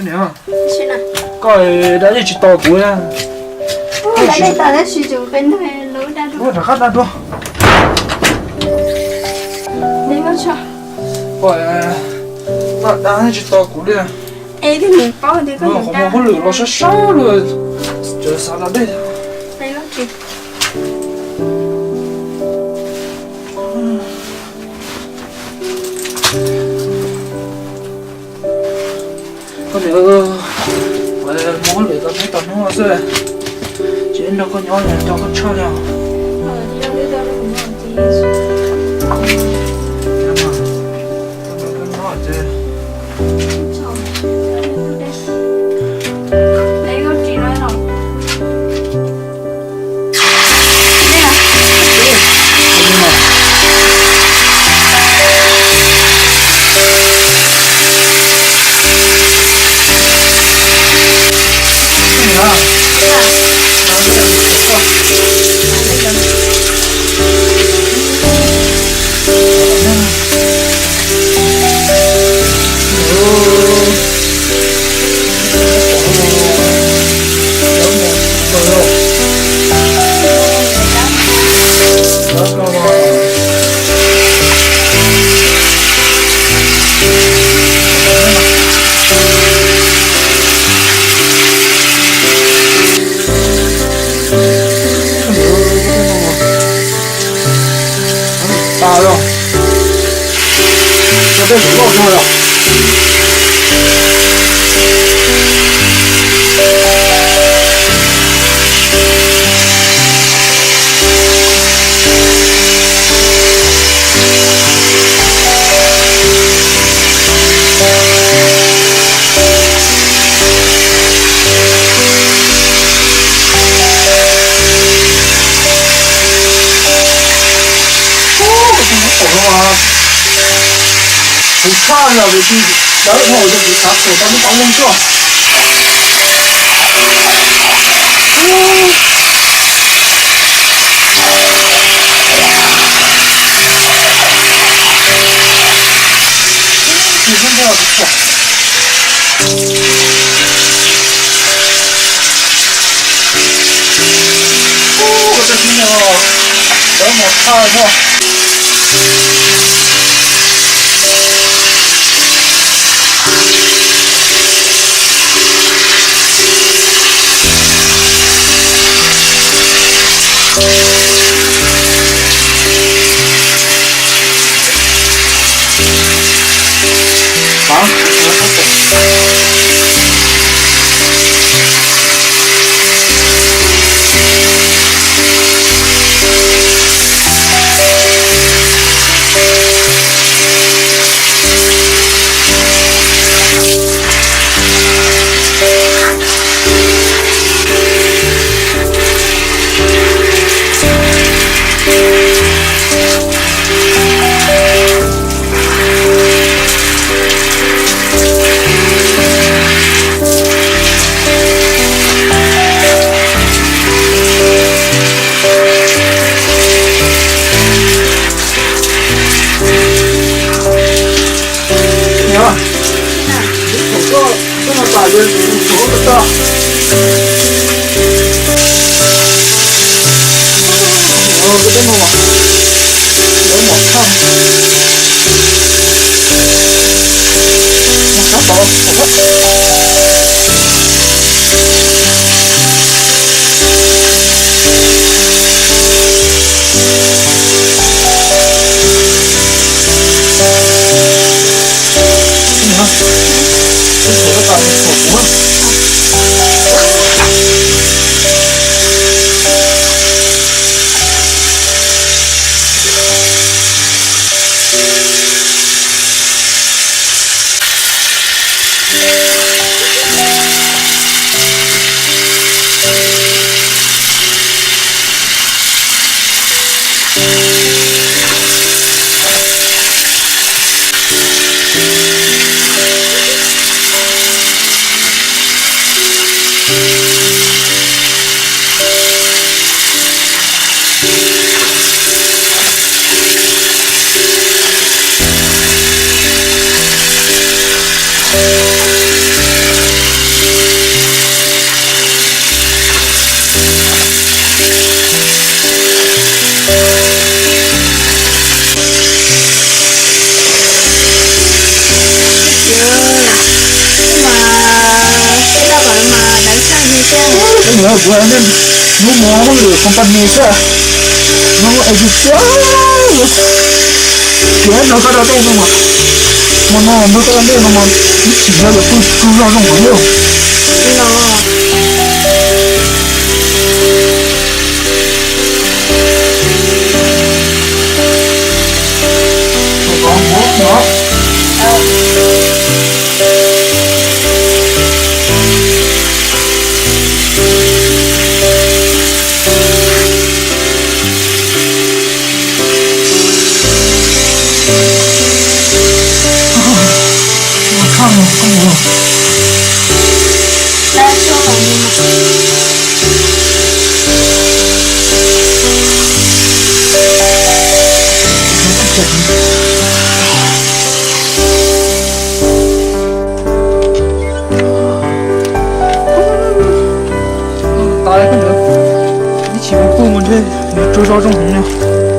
娘，是呐。coi đã đi chỉ to cuối à. Lại đây ta đã sử dụng bên thôi lối ra rồi. Ôi, khát ra đó. Đi vào cho. Coi đã chỉ to cuối à. Ê thì mình có đi có Rồi dùng không ra. có lửa nó sẽ sao rồi. Chờ sao là đây. Đây nó kìa. Con nhớ muốn lửa tao thấy tao nó rồi. Chỉ nó có nhỏ này cho con cho nhau. Đi đâu đi đâu cũng ngon chứ. Em à, con nó chứ. Đây có chị nói rồi.大了，这被水漏出来了。很差呀，这弟弟，然后我就给他手上的当工作。你看这样不错。我这今天哦，这么差呀。好，大约多么大？这真的吗？有点看。我找找，你看，这手的感觉可不会。我那有毛了，从把那个，然后哎就这，全能看到这个嘛，我那那个那个嘛，你起来了不让用没有？来说吧，你们。打一个人，你起码过我这周遭种红了。